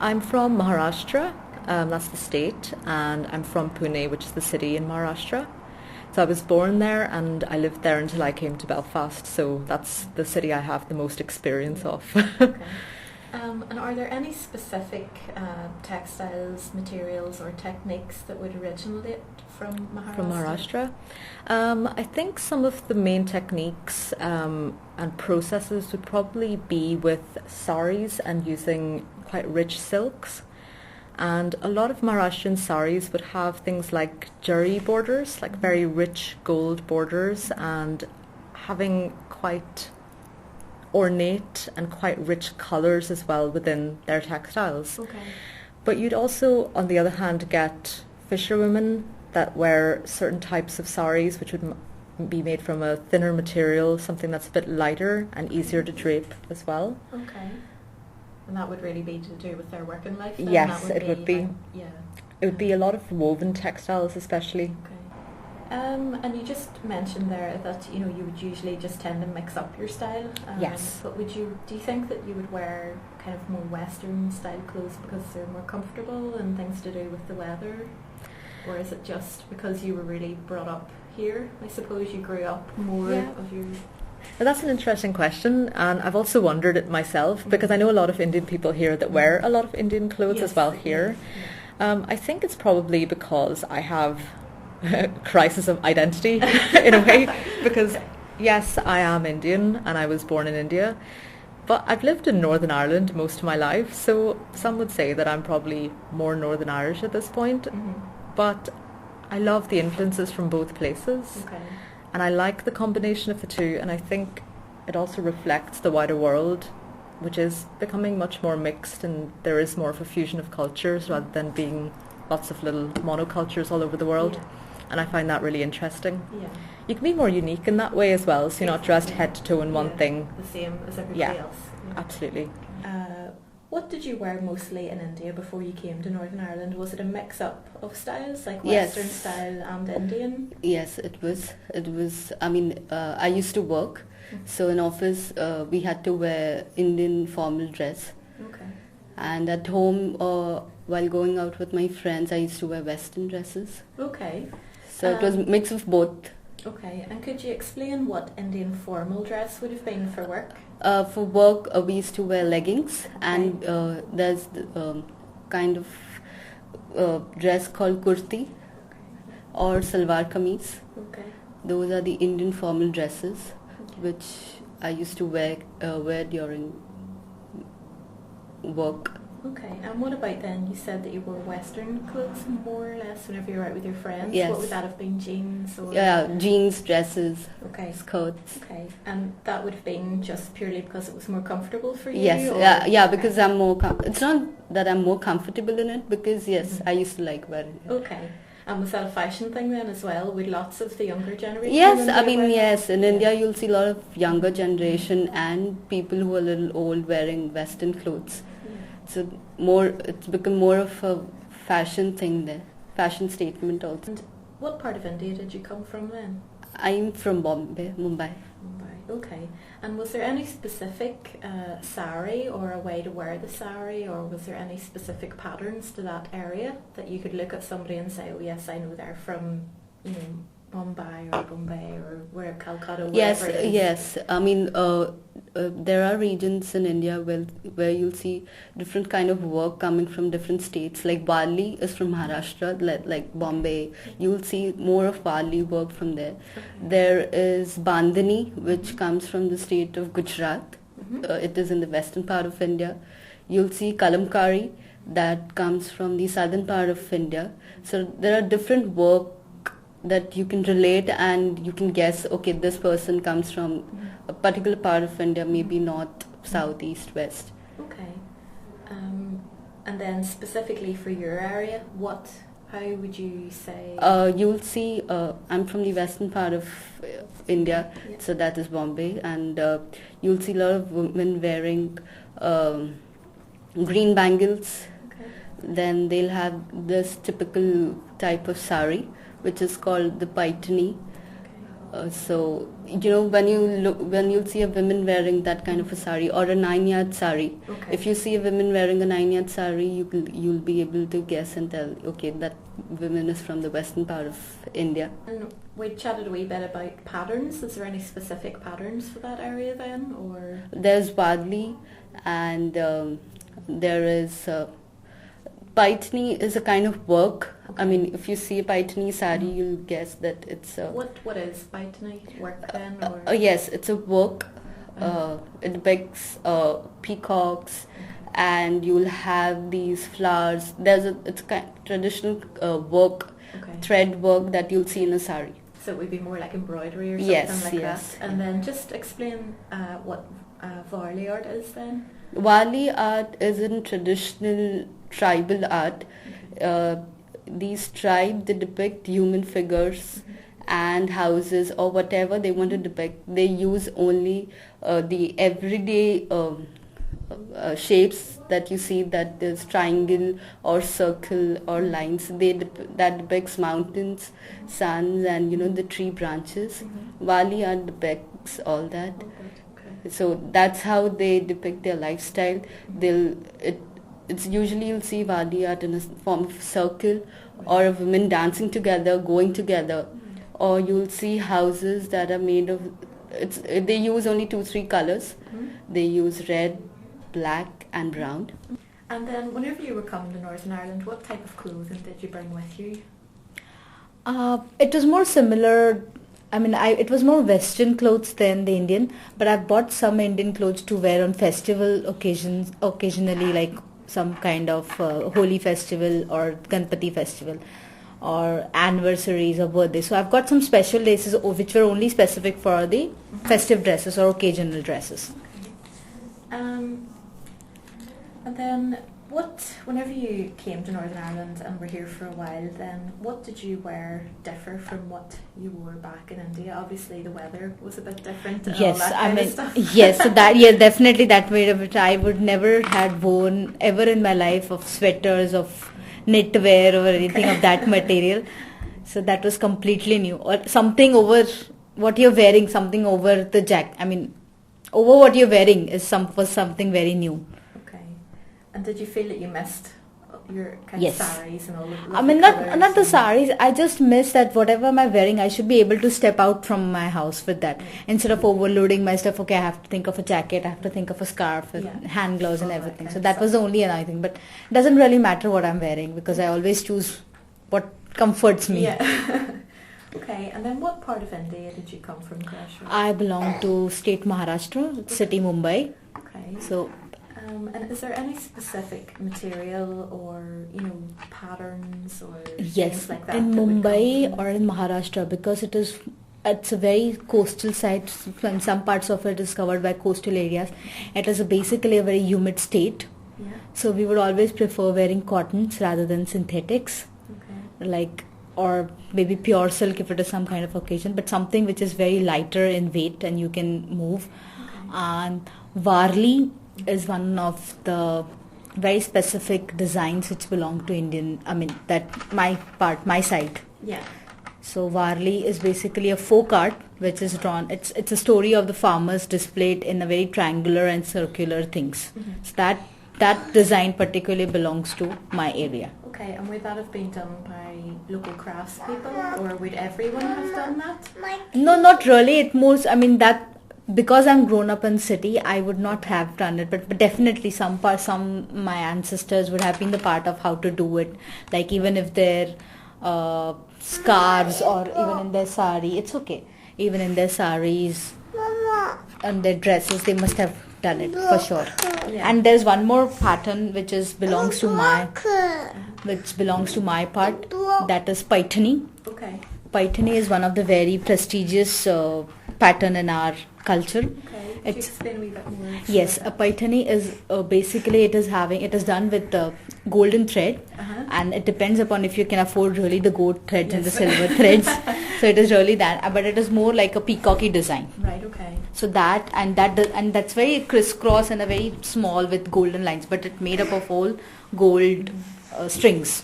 I'm from Maharashtra, that's the state, and I'm from Pune, which is the city in Maharashtra. So I was born there and I lived there until I came to Belfast, so that's the city I have the most experience of. Okay. And are there any specific textiles, materials or techniques that would originate from Maharashtra? From Maharashtra? I think some of the main techniques and processes would probably be with saris and using quite rich silks. And a lot of Maharashtrian saris would have things like jari borders, like very rich gold borders, and having quite ornate and quite rich colours as well within their textiles. Okay. But you'd also, on the other hand, get fisherwomen that wear certain types of saris which would be made from a thinner material, something that's a bit lighter and easier to drape as well. Okay. And that would really be to do with their working life then? Yes, it would be. Like, yeah. It would be a lot of woven textiles especially. Okay. And you just mentioned there that you would usually just tend to mix up your style. Yes. But do you think that you would wear kind of more Western style clothes because they're more comfortable and things to do with the weather? Or is it just because you were really brought up here? I suppose you grew up more of your... Well, that's an interesting question, and I've also wondered it myself because I know a lot of Indian people here that wear a lot of Indian clothes as well here. Yeah. I think it's probably because I have a crisis of identity in a way, because yes, I am Indian and I was born in India, but I've lived in Northern Ireland most of my life, so some would say that I'm probably more Northern Irish at this point, but I love the influences from both places. Okay. And I like the combination of the two, and I think it also reflects the wider world, which is becoming much more mixed, and there is more of a fusion of cultures rather than being lots of little monocultures all over the world. Yeah. And I find that really interesting. Yeah. You can be more unique in that way as well, so you're not dressed head to toe in one thing. The same as everybody else. Yeah. Absolutely. What did you wear mostly in India before you came to Northern Ireland? Was it a mix-up of styles, like Western style and Indian? Yes, it was. I mean, I used to work, so in office we had to wear Indian formal dress. Okay. And at home, while going out with my friends, I used to wear Western dresses. Okay. So it was a mix of both. Okay, and could you explain what Indian formal dress would have been for work? For work, we used to wear leggings, and there's the, kind of dress called kurti or salwar kameez. Okay. Those are the Indian formal dresses, which I used to wear during work. Okay, and what about then? You said that you wore Western clothes more or less whenever you were out with your friends. Yes. What would that have been? Jeans or? Yeah, jeans, dresses, okay, skirts. Okay, and that would have been just purely because it was more comfortable for you? Yes, or? yeah, because I'm more. It's not that I'm more comfortable in it, because yes, I used to like wearing it. Okay. And was that a fashion thing then as well? Would lots of the younger generation? Yes, I mean, yes. In India, you'll see a lot of younger generation and people who are a little old wearing Western clothes. So it's become more of a fashion thing there, fashion statement also. And what part of India did you come from then? I'm from Mumbai. Mumbai, okay. And was there any specific sari or a way to wear the sari, or was there any specific patterns to that area that you could look at somebody and say, oh yes, I know they're from, Mumbai or Bombay or where Calcutta, wherever it is? Yes. I mean, there are regions in India where you'll see different kind of work coming from different states. Like Bali is from Maharashtra, like Bombay. You'll see more of Bali work from there. Okay. There is Bandhani, which comes from the state of Gujarat. It is in the western part of India. You'll see Kalamkari, that comes from the southern part of India. So there are different work that you can relate, and you can guess, okay, this person comes from a particular part of India, maybe north, south, east, west. Okay. And then specifically for your area, how would you say? You'll see, I'm from the western part of India, so that is Bombay, and you'll see a lot of women wearing green bangles. Okay. Then they'll have this typical type of sari, which is called the paitani. So when you see a woman wearing that kind of a sari or a 9-yard sari, Okay. if you see a woman wearing a 9-yard sari, you'll be able to guess and tell, okay, that woman is from the western part of India. And we chatted a wee bit about patterns. Is there any specific patterns for that area then, or? There's Wadli, and there is Paithani is a kind of work. Okay. I mean, if you see a Paithani sari, you'll guess that it's a... What is Paithani work then? Or? Yes, it's a work. It depicts peacocks, and you'll have these flowers. It's kind of traditional work, Okay. thread work that you'll see in a sari. So it would be more like embroidery or something Yes, like yes. that. And then just explain what Varli art is then. Wali art is in traditional tribal art. These tribes, they depict human figures and houses or whatever they want to depict. They use only the everyday shapes that you see, that is triangle or circle or lines. That depicts mountains, suns, and the tree branches. Wali art depicts all that. Okay. So that's how they depict their lifestyle. It's usually you'll see Wali art in a form of circle, or a women dancing together, going together, or you'll see houses that are made of. They use only 2-3 colors. They use red, black, and brown. And then whenever you were coming to Northern Ireland, what type of clothing did you bring with you? It was more similar. I mean, it was more Western clothes than the Indian, but I bought some Indian clothes to wear on festival occasions, occasionally, like some kind of Holi festival or Ganpati festival or anniversaries or birthdays. So I've got some special dresses which were only specific for the festive dresses or occasional dresses. And then whenever you came to Northern Ireland and were here for a while, then what did you wear differ from what you wore back in India? Obviously the weather was a bit different and Yes, all that I kind mean, of stuff. yes, so that, yeah, definitely that made of it. I would never had worn ever in my life of sweaters, of knitwear or anything of that material. So that was completely new. Or something over what you're wearing, something over the jacket. I mean, over what you're wearing was something very new. Okay. And did you feel that you missed your kind Yes. of saris and all of I mean, not the saris. I just miss that whatever I'm wearing, I should be able to step out from my house with that. Instead of overloading my stuff, okay, I have to think of a jacket, I have to think of a scarf, hand gloves and All that everything. kind So of that was the stuff. only another thing. But it doesn't really matter what I'm wearing because I always choose what comforts me. Yeah. Okay, and then what part of India did you come from, Krishna? I belong to state Maharashtra, city Mumbai. Okay. So And is there any specific material or patterns or yes, things like that? in that would come Mumbai from- or in Maharashtra, because it's a very coastal site, and some parts of it is covered by coastal areas. It is basically a very humid state. Yeah. So we would always prefer wearing cottons rather than synthetics, Okay. or maybe pure silk if it is some kind of occasion, but something which is very lighter in weight and you can move. Okay. And Varli is one of the very specific designs which belong to Indian. I mean, that my side. Yeah. So Varli is basically a folk art which is drawn. It's a story of the farmers displayed in a very triangular and circular things. Mhm. So that design particularly belongs to my area. Okay, and would that have been done by local craftspeople, or would everyone have done that? No, not really. That because I'm grown up in city, I would not have done it. But definitely some my ancestors would have been the part of how to do it. Like even if they're scarves or even in their sari, it's okay. Even in their saris and their dresses, they must have done it for sure. Yeah. And there's one more pattern which belongs to my part. That is Paithani. Okay. Paithani is one of the very prestigious pattern in our culture. Okay. Could you It's explain a wee bit more? yes, a Paithani is basically it is done with golden thread, Uh-huh. and it depends upon if you can afford really the gold threads and the Yes. silver threads. So it is really that, but it is more like a peacocky design. Right. Okay. So that's very crisscross and a very small with golden lines, but it made up of all gold strings.